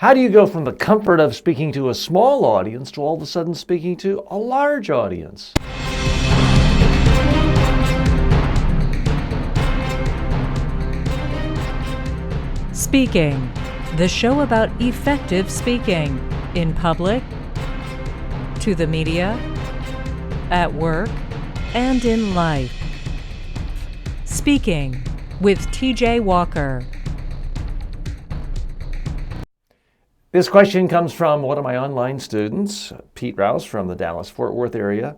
How do you go from the comfort of speaking to a small audience to all of a sudden speaking to a large audience? Speaking, the show about effective speaking in public, to the media, at work, and in life. Speaking with TJ Walker. This question comes from one of my online students, Pete Rouse from the Dallas-Fort Worth area.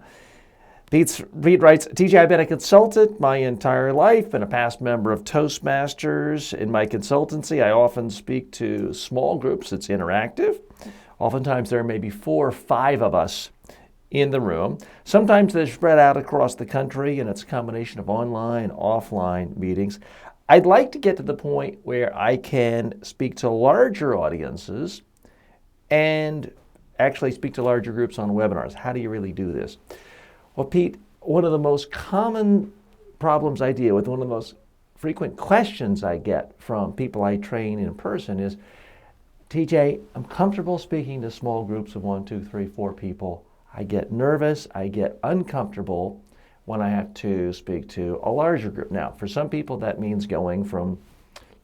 Pete writes, TJ, I've been a consultant my entire life and a past member of Toastmasters. In my consultancy, I often speak to small groups. It's interactive. Oftentimes there may be 4 or 5 of us in the room. Sometimes they're spread out across the country and it's a combination of online, offline meetings. I'd like to get to the point where I can speak to larger audiences and actually speak to larger groups on webinars. How do you really do this? Well, Pete, one of the most common problems I deal with, one of the most frequent questions I get from people I train in person is, TJ, I'm comfortable speaking to small groups of 1, 2, 3, 4 people. I get nervous, I get uncomfortable when I have to speak to a larger group. Now, for some people that means going from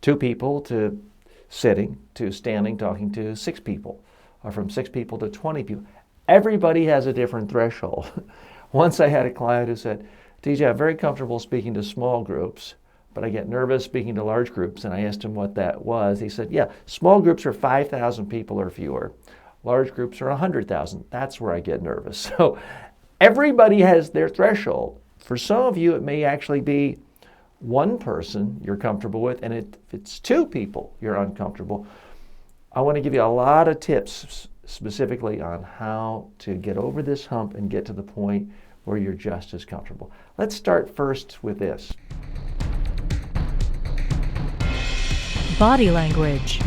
2 people to sitting to standing talking to 6 people, or from 6 people to 20 people. Everybody has a different threshold. Once I had a client who said, TJ, I'm very comfortable speaking to small groups, but I get nervous speaking to large groups. And I asked him what that was. He said, yeah, small groups are 5,000 people or fewer. Large groups are 100,000. That's where I get nervous. So everybody has their threshold. For some of you, it may actually be 1 person you're comfortable with, and if it's 2 people you're uncomfortable. I want to give you a lot of tips specifically on how to get over this hump and get to the point where you're just as comfortable. Let's start first with this. Body language.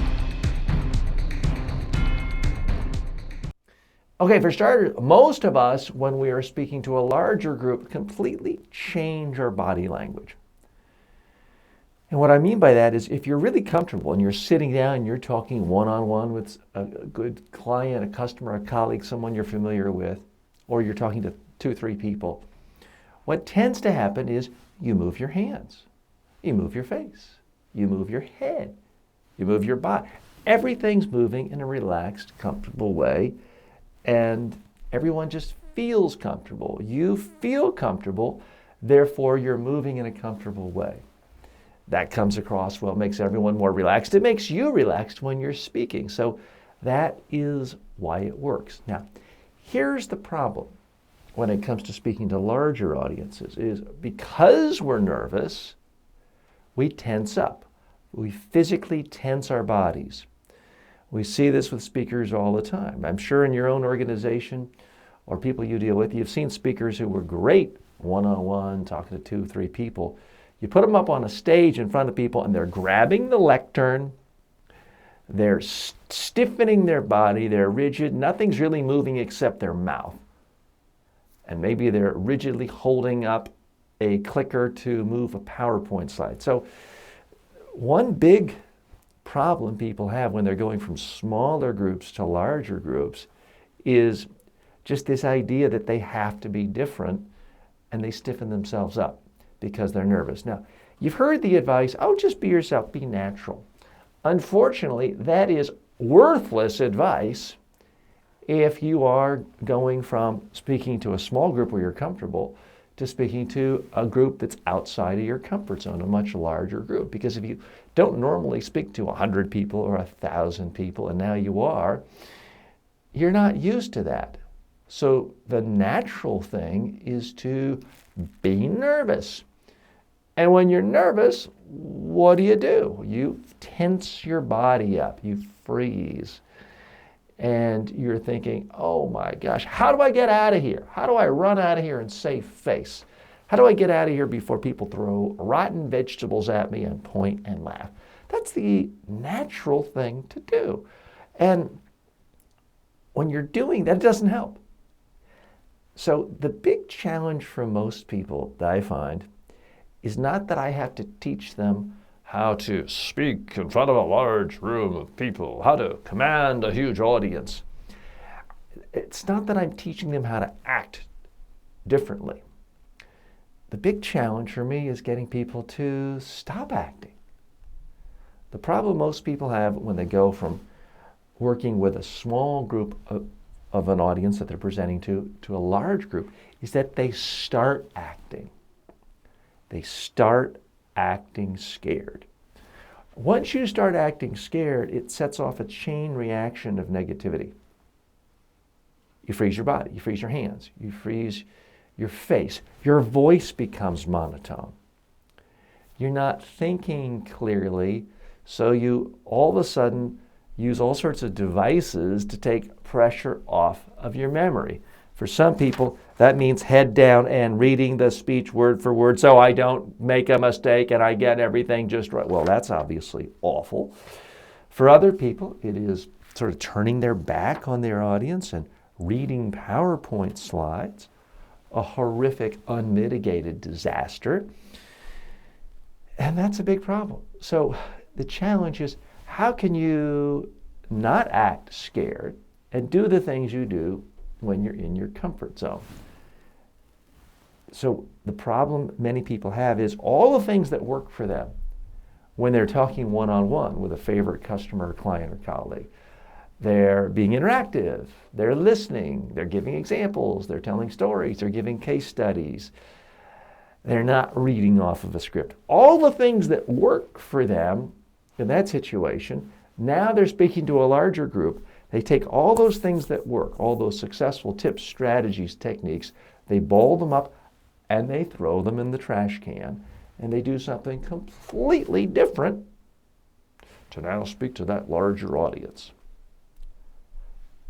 Okay, for starters, most of us, when we are speaking to a larger group, completely change our body language. And what I mean by that is if you're really comfortable and you're sitting down and you're talking one-on-one with a good client, a customer, a colleague, someone you're familiar with, or you're talking to 2, 3 people, what tends to happen is you move your hands, you move your face, you move your head, you move your body. Everything's moving in a relaxed, comfortable way. And everyone just feels comfortable. You feel comfortable, therefore you're moving in a comfortable way. That comes across well, makes everyone more relaxed. It makes you relaxed when you're speaking. So that is why it works. Now, here's the problem when it comes to speaking to larger audiences is because we're nervous, we tense up. We physically tense our bodies. We see this with speakers all the time. I'm sure in your own organization or people you deal with, you've seen speakers who were great one-on-one, talking to 2, 3 people. You put them up on a stage in front of people and they're grabbing the lectern, they're stiffening their body, they're rigid, nothing's really moving except their mouth. And maybe they're rigidly holding up a clicker to move a PowerPoint slide. So one big problem people have when they're going from smaller groups to larger groups is just this idea that they have to be different and they stiffen themselves up because they're nervous. Now, you've heard the advice, oh, just be yourself, be natural. Unfortunately, that is worthless advice if you are going from speaking to a small group where you're comfortable to speaking to a group that's outside of your comfort zone, a much larger group. Because if you don't normally speak to 100 people or 1,000 people, and now you are, you're not used to that. So the natural thing is to be nervous. And when you're nervous, what do? You tense your body up, you freeze. And you're thinking, oh my gosh, how do I get out of here? How do I run out of here and save face? How do I get out of here before people throw rotten vegetables at me and point and laugh? That's the natural thing to do. And when you're doing that, it doesn't help. So the big challenge for most people that I find is not that I have to teach them how to speak in front of a large room of people, how to command a huge audience. It's not that I'm teaching them how to act differently. The big challenge for me is getting people to stop acting. The problem most people have when they go from working with a small group of an audience that they're presenting to a large group is that they start acting. They start acting scared. Once you start acting scared, it sets off a chain reaction of negativity. You freeze your body, you freeze your hands, you freeze your face. Your voice becomes monotone. You're not thinking clearly, so you all of a sudden use all sorts of devices to take pressure off of your memory. For some people, that means head down and reading the speech word for word so I don't make a mistake and I get everything just right. Well, that's obviously awful. For other people, it is sort of turning their back on their audience and reading PowerPoint slides, a horrific, unmitigated disaster. And that's a big problem. So the challenge is, how can you not act scared and do the things you do when you're in your comfort zone? So the problem many people have is all the things that work for them when they're talking one-on-one with a favorite customer, client, or colleague. They're being interactive, they're listening, they're giving examples, they're telling stories, they're giving case studies. They're not reading off of a script. All the things that work for them in that situation, now they're speaking to a larger group. They take all those things that work, all those successful tips, strategies, techniques, they ball them up and they throw them in the trash can, and they do something completely different to now speak to that larger audience.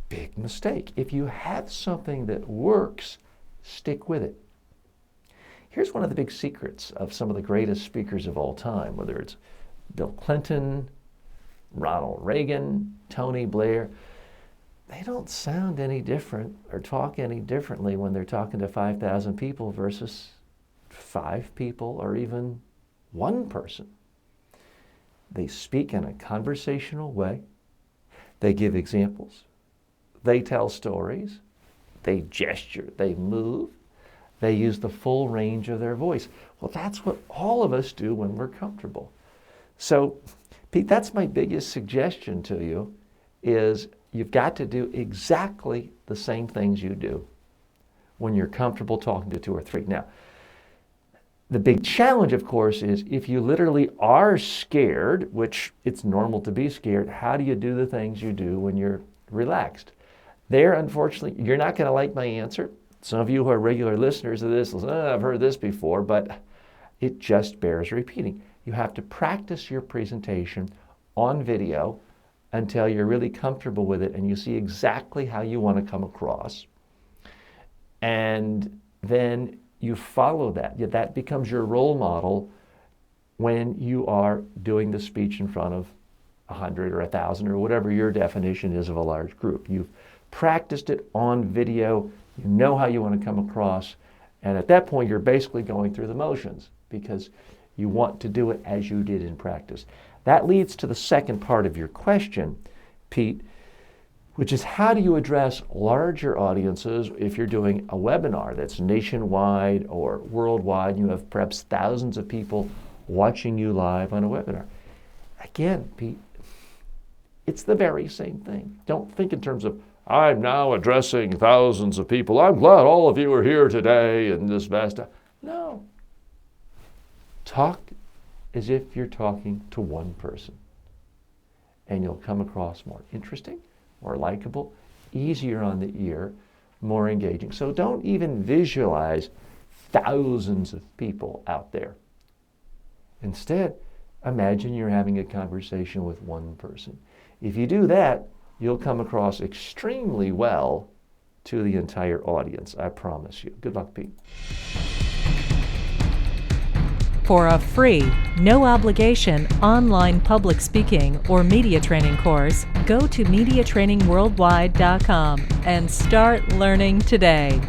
Big mistake. If you have something that works, stick with it. Here's one of the big secrets of some of the greatest speakers of all time, whether it's Bill Clinton, Ronald Reagan, Tony Blair. They don't sound any different or talk any differently when they're talking to 5,000 people versus 5 people or even 1 person. They speak in a conversational way. They give examples. They tell stories. They gesture. They move. They use the full range of their voice. Well, that's what all of us do when we're comfortable. So, Pete, that's my biggest suggestion to you, is you've got to do exactly the same things you do when you're comfortable talking to 2 or 3. Now, the big challenge, of course, is if you literally are scared, which it's normal to be scared, how do you do the things you do when you're relaxed? There, unfortunately, you're not going to like my answer. Some of you who are regular listeners of this will say, I've heard this before, but it just bears repeating. You have to practice your presentation on video until you're really comfortable with it and you see exactly how you want to come across. And then you follow that. That becomes your role model when you are doing the speech in front of 100 or 1,000 or whatever your definition is of a large group. You've practiced it on video. You know how you want to come across. And at that point, you're basically going through the motions because you want to do it as you did in practice. That leads to the second part of your question, Pete, which is how do you address larger audiences if you're doing a webinar that's nationwide or worldwide, and you have perhaps thousands of people watching you live on a webinar? Again, Pete, it's the very same thing. Don't think in terms of, I'm now addressing thousands of people. I'm glad all of you are here today in this vast. No. Talk as if you're talking to one person. And you'll come across more interesting, more likable, easier on the ear, more engaging. So don't even visualize thousands of people out there. Instead, imagine you're having a conversation with one person. If you do that, you'll come across extremely well to the entire audience, I promise you. Good luck, Pete. For a free, no obligation online public speaking or media training course, go to MediaTrainingWorldwide.com and start learning today.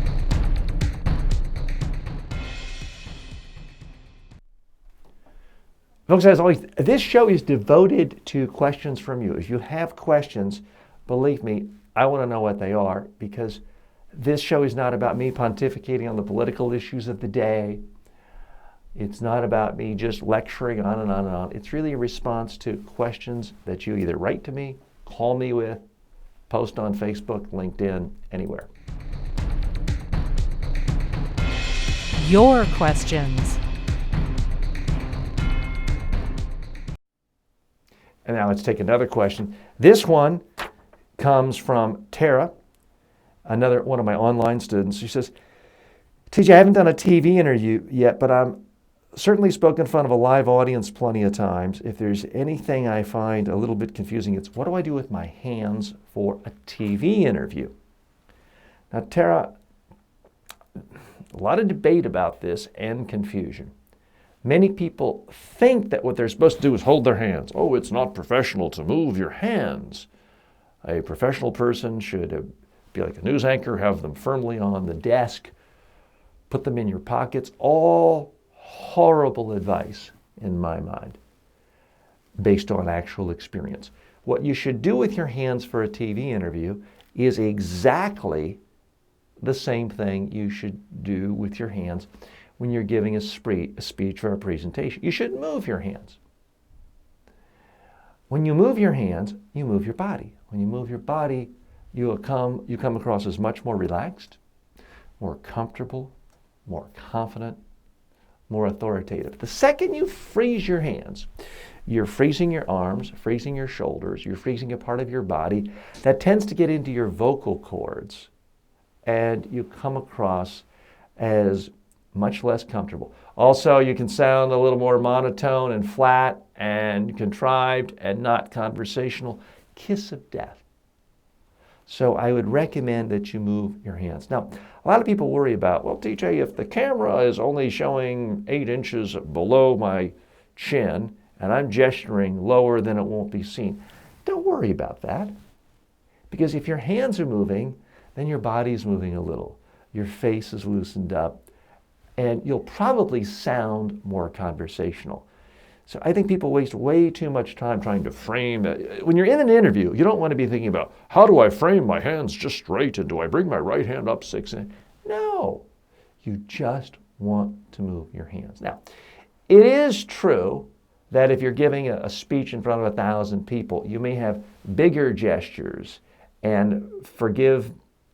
Folks, as always, this show is devoted to questions from you. If you have questions, believe me, I want to know what they are, because this show is not about me pontificating on the political issues of the day. It's not about me just lecturing on and on and on. It's really a response to questions that you either write to me, call me with, post on Facebook, LinkedIn, anywhere. Your questions. And now let's take another question. This one comes from Tara, another one of my online students. She says, TJ, I haven't done a TV interview yet, but I'm certainly spoken in front of a live audience plenty of times. If there's anything I find a little bit confusing, it's what do I do with my hands for a TV interview? Now, Tara, a lot of debate about this and confusion. Many people think that what they're supposed to do is hold their hands. Oh, it's not professional to move your hands. A professional person should be like a news anchor, have them firmly on the desk, put them in your pockets. All horrible advice in my mind, based on actual experience. What you should do with your hands for a TV interview is exactly the same thing you should do with your hands when you're giving a speech or a presentation. You shouldn't move your hands. When you move your hands, you move your body. When you move your body, you come across as much more relaxed, more comfortable, more confident, more authoritative. The second you freeze your hands, you're freezing your arms, freezing your shoulders, you're freezing a part of your body that tends to get into your vocal cords, and you come across as much less comfortable. Also, you can sound a little more monotone and flat and contrived and not conversational. Kiss of death. So I would recommend that you move your hands. Now, a lot of people worry about, well, TJ, if the camera is only showing 8 inches below my chin and I'm gesturing lower, then it won't be seen. Don't worry about that. Because if your hands are moving, then your body's moving a little. Your face is loosened up, and you'll probably sound more conversational. So I think people waste way too much time trying to frame it. When you're in an interview, you don't want to be thinking about, how do I frame my hands just straight, and do I bring my right hand up 6 inches? No, you just want to move your hands. Now, it is true that if you're giving a speech in front of 1,000 people, you may have bigger gestures. And forgive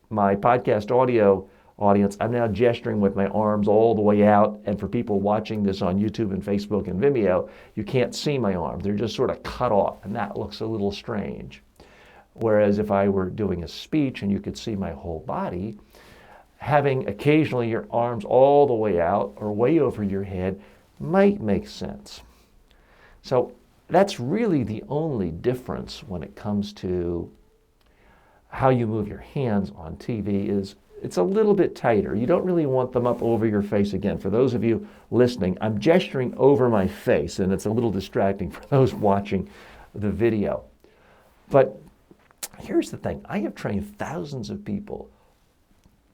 my podcast audio audience, I'm now gesturing with my arms all the way out, and for people watching this on YouTube and Facebook and Vimeo, you can't see my arms. They're just sort of cut off, and that looks a little strange. Whereas if I were doing a speech and you could see my whole body, having occasionally your arms all the way out or way over your head might make sense. So that's really the only difference when it comes to how you move your hands on TV. Is it's a little bit tighter. You don't really want them up over your face. Again, for those of you listening, I'm gesturing over my face, and it's a little distracting for those watching the video. But here's the thing. I have trained thousands of people,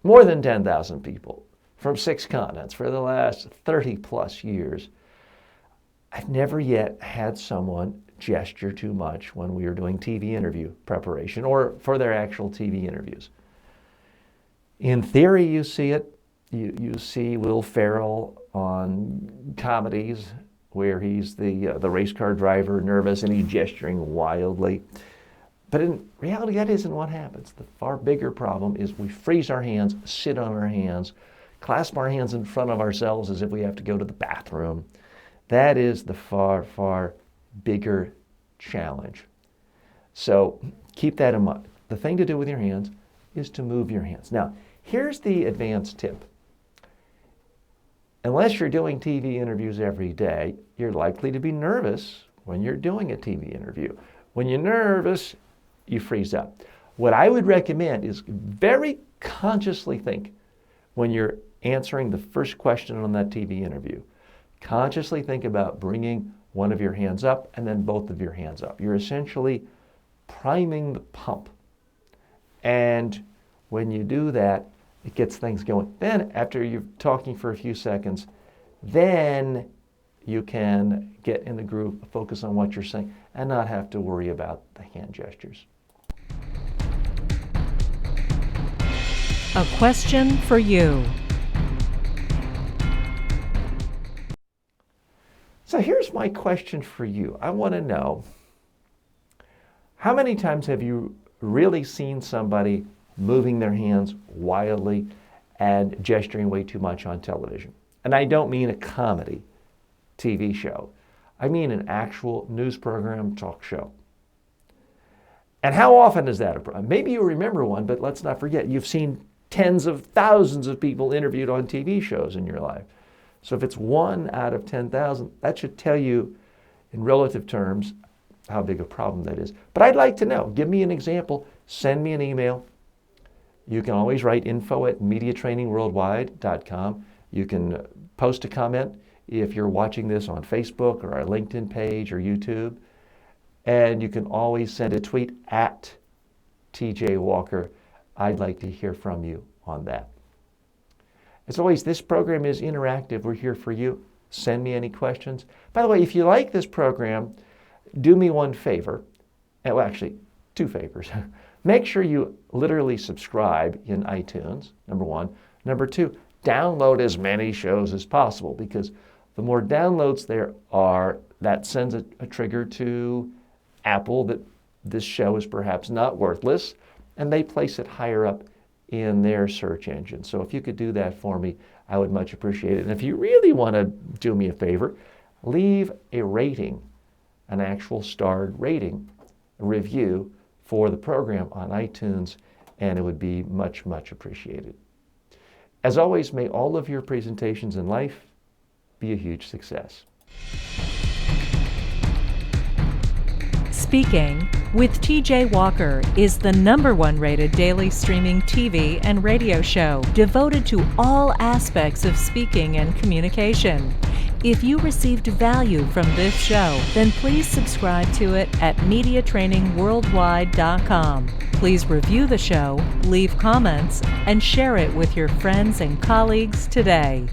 more than 10,000 people, from 6 continents for the last 30 plus years. I've never yet had someone gesture too much when we are doing TV interview preparation or for their actual TV interviews. In theory, you see it. You see Will Ferrell on comedies where he's the race car driver, nervous, and he's gesturing wildly. But in reality, that isn't what happens. The far bigger problem is we freeze our hands, sit on our hands, clasp our hands in front of ourselves as if we have to go to the bathroom. That is the far, far bigger challenge. So keep that in mind. The thing to do with your hands is to move your hands. Now, here's the advanced tip. Unless you're doing TV interviews every day, you're likely to be nervous when you're doing a TV interview. When you're nervous, you freeze up. What I would recommend is very consciously think when you're answering the first question on that TV interview. Consciously think about bringing one of your hands up and then both of your hands up. You're essentially priming the pump. And when you do that, it gets things going. Then after you're talking for a few seconds, then you can get in the group, focus on what you're saying, and not have to worry about the hand gestures. A question for you. So here's my question for you. I want to know, how many times have you really seen somebody moving their hands wildly and gesturing way too much on television? And I don't mean a comedy TV show. I mean an actual news program, talk show. And how often is that a problem? Maybe you remember one, but let's not forget, you've seen tens of thousands of people interviewed on TV shows in your life. So if it's 1 out of 10,000, that should tell you in relative terms how big a problem that is. But I'd like to know. Give me an example. Send me an email. You can always write info@mediatrainingworldwide.com. You can post a comment if you're watching this on Facebook or our LinkedIn page or YouTube. And you can always send a tweet at TJ Walker. I'd like to hear from you on that. As always, this program is interactive. We're here for you. Send me any questions. By the way, if you like this program, do me one favor. Well, actually, 2 favors. Make sure you literally subscribe in iTunes, number 1. Number 2, download as many shows as possible, because the more downloads there are, that sends a trigger to Apple that this show is perhaps not worthless, and they place it higher up in their search engine. So if you could do that for me, I would much appreciate it. And if you really want to do me a favor, leave a rating, an actual starred rating, a review for the program on iTunes, and it would be much, much appreciated. As always, may all of your presentations in life be a huge success. Speaking with TJ Walker is the #1 rated daily streaming TV and radio show devoted to all aspects of speaking and communication. If you received value from this show, then please subscribe to it at mediatrainingworldwide.com. Please review the show, leave comments, and share it with your friends and colleagues today.